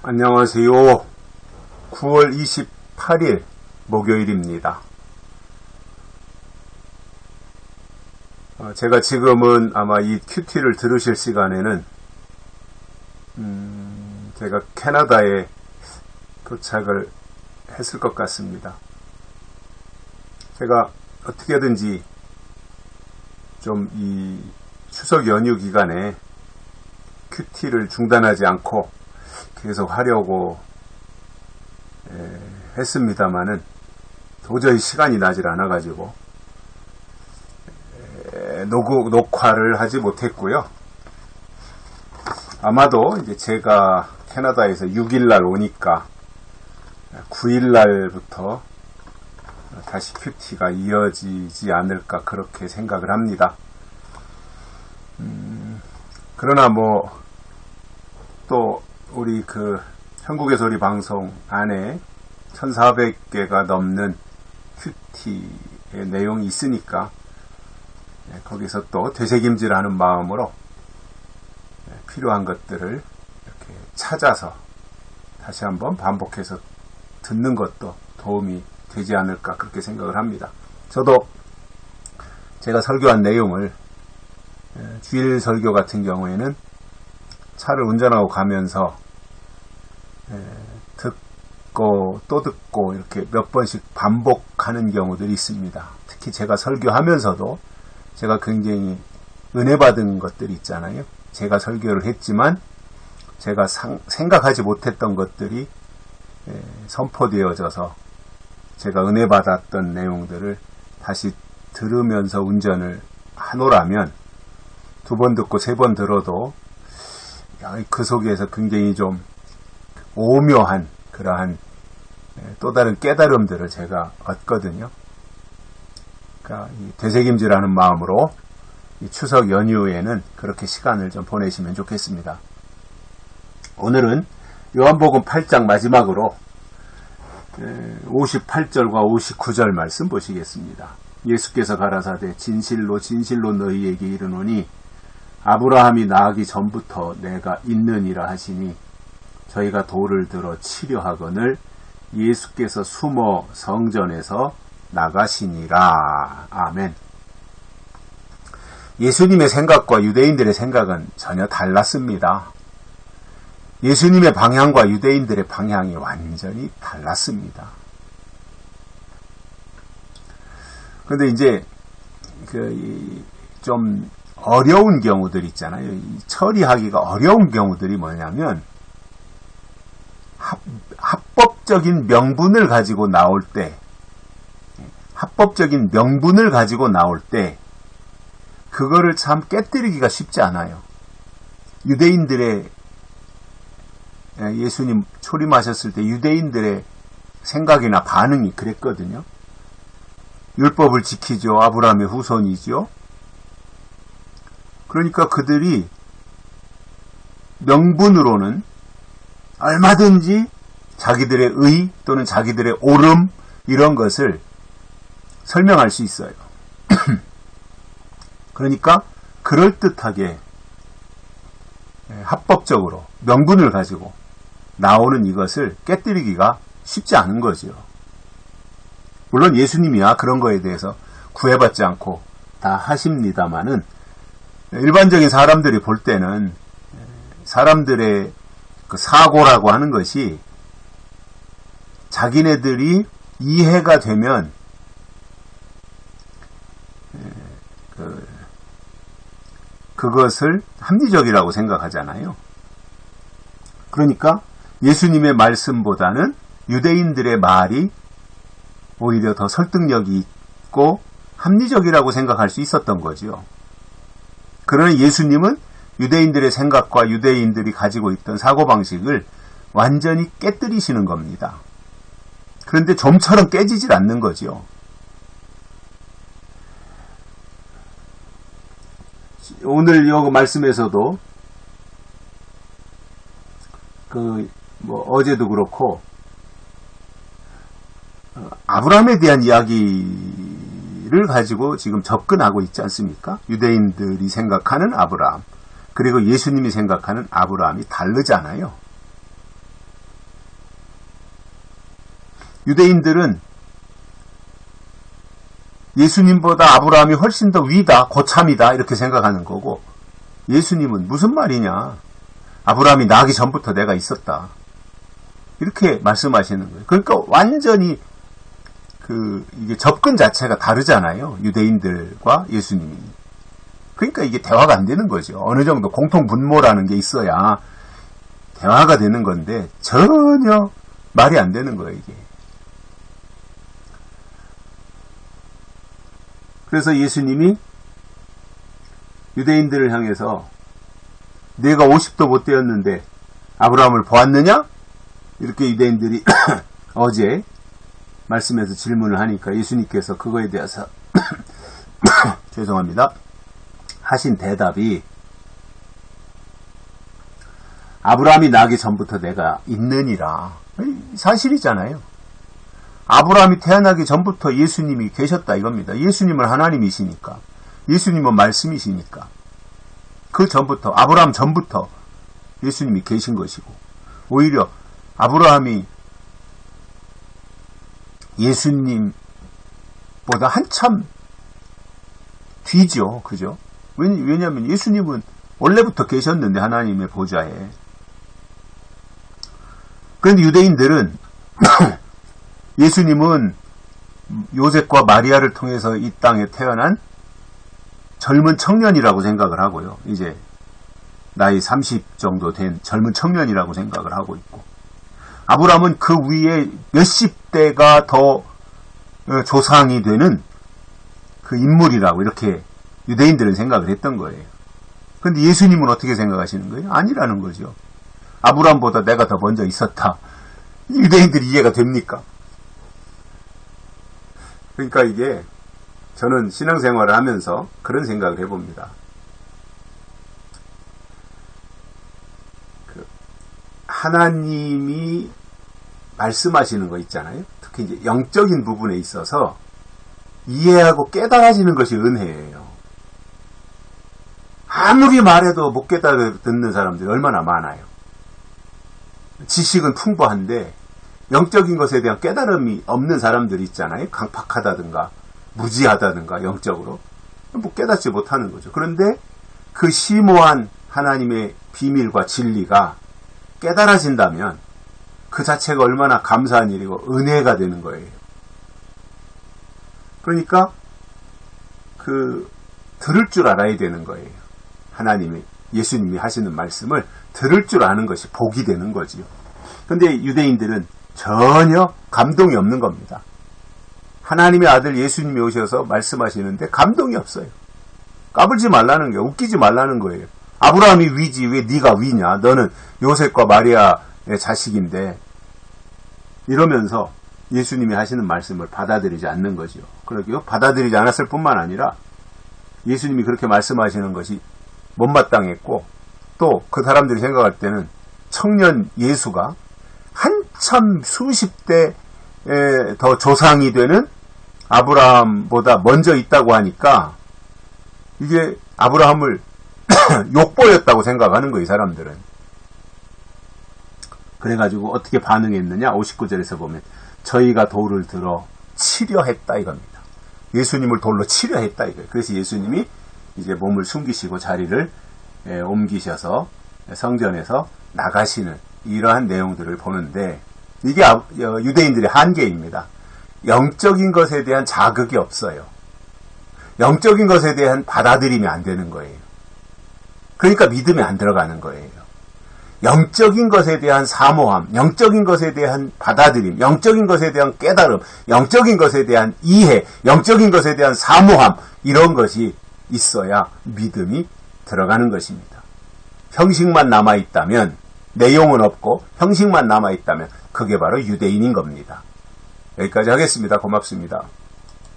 안녕하세요. 9월 28일 목요일입니다. 제가 지금은 아마 이 큐티를 들으실 시간에는 제가 캐나다에 도착을 했을 것 같습니다. 제가 어떻게든지 좀 이 추석 연휴 기간에 큐티를 중단하지 않고 계속 하려고 했습니다마는 도저히 시간이 나질 않아가지고 녹화를 하지 못했고요. 아마도 이제 제가 캐나다에서 6일날 오니까 9일날부터 다시 큐티가 이어지지 않을까 그렇게 생각을 합니다. 그러나 또 우리 한국의 소리 방송 안에 1400개가 넘는 큐티의 내용이 있으니까 거기서 또 되새김질하는 마음으로 필요한 것들을 이렇게 찾아서 다시 한번 반복해서 듣는 것도 도움이 되지 않을까 그렇게 생각을 합니다. 저도 제가 설교한 내용을 주일 설교 같은 경우에는 차를 운전하고 가면서 듣고 또 듣고 이렇게 몇 번씩 반복하는 경우들이 있습니다. 특히 제가 설교하면서도 제가 굉장히 은혜 받은 것들이 있잖아요. 제가 설교를 했지만 제가 생각하지 못했던 것들이 선포되어져서 제가 은혜 받았던 내용들을 다시 들으면서 운전을 하노라면 2번 듣고 3번 들어도 그 속에서 굉장히 좀 오묘한 그러한 또 다른 깨달음들을 제가 얻거든요. 그러니까 이 되새김질하는 마음으로 이 추석 연휴에는 그렇게 시간을 좀 보내시면 좋겠습니다. 오늘은 요한복음 8장 마지막으로 58절과 59절 말씀 보시겠습니다. 예수께서 가라사대 진실로 진실로 너희에게 이르노니 아브라함이 나기 전부터 내가 있느니라 하시니 저희가 돌을 들어 치려 하거늘 예수께서 숨어 성전에서 나가시니라. 아멘. 예수님의 생각과 유대인들의 생각은 전혀 달랐습니다. 예수님의 방향과 유대인들의 방향이 완전히 달랐습니다. 그런데 이제 좀 어려운 경우들 있잖아요. 처리하기가 어려운 경우들이 뭐냐면 합법적인 명분을 가지고 나올 때 그거를 참 깨뜨리기가 쉽지 않아요. 유대인들의 예수님 초림하셨을 때 유대인들의 생각이나 반응이 그랬거든요. 율법을 지키죠. 아브라함의 후손이죠. 그러니까 그들이 명분으로는 얼마든지 자기들의 의 또는 자기들의 옳음 이런 것을 설명할 수 있어요. 그러니까 그럴듯하게 합법적으로 명분을 가지고 나오는 이것을 깨뜨리기가 쉽지 않은 거죠. 물론 예수님이야 그런 거에 대해서 구애받지 않고 다 하십니다마는 일반적인 사람들이 볼 때는 사람들의 그 사고라고 하는 것이 자기네들이 이해가 되면 그것을 합리적이라고 생각하잖아요. 그러니까 예수님의 말씀보다는 유대인들의 말이 오히려 더 설득력이 있고 합리적이라고 생각할 수 있었던 거지요. 그러나 예수님은 유대인들의 생각과 유대인들이 가지고 있던 사고방식을 완전히 깨뜨리시는 겁니다. 그런데 좀처럼 깨지질 않는 거지요. 오늘 이 말씀에서도 어제도 그렇고 아브라함에 대한 이야기를 가지고 지금 접근하고 있지 않습니까? 유대인들이 생각하는 아브라함, 그리고 예수님이 생각하는 아브라함이 다르잖아요. 유대인들은 예수님보다 아브라함이 훨씬 더 위다, 고참이다 이렇게 생각하는 거고, 예수님은 무슨 말이냐, 아브라함이 나기 전부터 내가 있었다 이렇게 말씀하시는 거예요. 그러니까 완전히 이게 접근 자체가 다르잖아요, 유대인들과 예수님이. 그러니까 이게 대화가 안 되는 거죠. 어느 정도 공통 분모라는 게 있어야 대화가 되는 건데 전혀 말이 안 되는 거예요, 이게. 그래서 예수님이 유대인들을 향해서 내가 50도 못 되었는데 아브라함을 보았느냐? 이렇게 유대인들이 어제 말씀에서 질문을 하니까 예수님께서 그거에 대해서 죄송합니다. 하신 대답이, 아브라함이 나기 전부터 내가 있느니라. 사실이잖아요. 아브라함이 태어나기 전부터 예수님이 계셨다 이겁니다. 예수님은 하나님이시니까, 예수님은 말씀이시니까, 그 전부터, 아브라함 전부터 예수님이 계신 것이고, 오히려 아브라함이 예수님보다 한참 뒤죠. 그죠? 왜냐하면 예수님은 원래부터 계셨는데, 하나님의 보좌에. 그런데 유대인들은 예수님은 요셉과 마리아를 통해서 이 땅에 태어난 젊은 청년이라고 생각을 하고요. 이제 나이 30 정도 된 젊은 청년이라고 생각을 하고 있고, 아브라함은 그 위에 몇십 대가 더 조상이 되는 그 인물이라고 이렇게 유대인들은 생각을 했던 거예요. 그런데 예수님은 어떻게 생각하시는 거예요? 아니라는 거죠. 아브라함보다 내가 더 먼저 있었다. 유대인들이 이해가 됩니까? 그러니까 이게, 저는 신앙생활을 하면서 그런 생각을 해봅니다. 하나님이 말씀하시는 거 있잖아요. 특히 이제 영적인 부분에 있어서 이해하고 깨달아지는 것이 은혜예요. 아무리 말해도 못 깨달아 듣는 사람들이 얼마나 많아요. 지식은 풍부한데 영적인 것에 대한 깨달음이 없는 사람들이 있잖아요. 강팍하다든가 무지하다든가 영적으로 뭐 깨닫지 못하는 거죠. 그런데 그 심오한 하나님의 비밀과 진리가 깨달아진다면 그 자체가 얼마나 감사한 일이고 은혜가 되는 거예요. 그러니까 들을 줄 알아야 되는 거예요. 하나님이, 예수님이 하시는 말씀을 들을 줄 아는 것이 복이 되는 거지요. 그런데 유대인들은 전혀 감동이 없는 겁니다. 하나님의 아들 예수님이 오셔서 말씀하시는데 감동이 없어요. 까불지 말라는 거예요. 웃기지 말라는 거예요. 아브라함이 위지 왜 네가 위냐? 너는 요셉과 마리아의 자식인데, 이러면서 예수님이 하시는 말씀을 받아들이지 않는 거죠. 그러기요, 받아들이지 않았을 뿐만 아니라 예수님이 그렇게 말씀하시는 것이 못마땅했고, 또 그 사람들이 생각할 때는 청년 예수가 한참 수십 대 더 조상이 되는 아브라함보다 먼저 있다고 하니까 이게 아브라함을 욕보였다고 생각하는 거예요, 이 사람들은. 그래가지고 어떻게 반응했느냐? 59절에서 보면 저희가 돌을 들어 치려 했다 이겁니다. 예수님을 돌로 치려 했다 이거예요. 그래서 예수님이 이제 몸을 숨기시고 자리를 옮기셔서 성전에서 나가시는 이러한 내용들을 보는데, 이게 유대인들의 한계입니다. 영적인 것에 대한 자극이 없어요. 영적인 것에 대한 받아들임이 안 되는 거예요. 그러니까 믿음이 안 들어가는 거예요. 영적인 것에 대한 사모함, 영적인 것에 대한 받아들임, 영적인 것에 대한 깨달음, 영적인 것에 대한 이해, 영적인 것에 대한 사모함, 이런 것이 있어야 믿음이 들어가는 것입니다. 형식만 남아있다면, 내용은 없고 형식만 남아있다면 그게 바로 유대인인 겁니다. 여기까지 하겠습니다. 고맙습니다.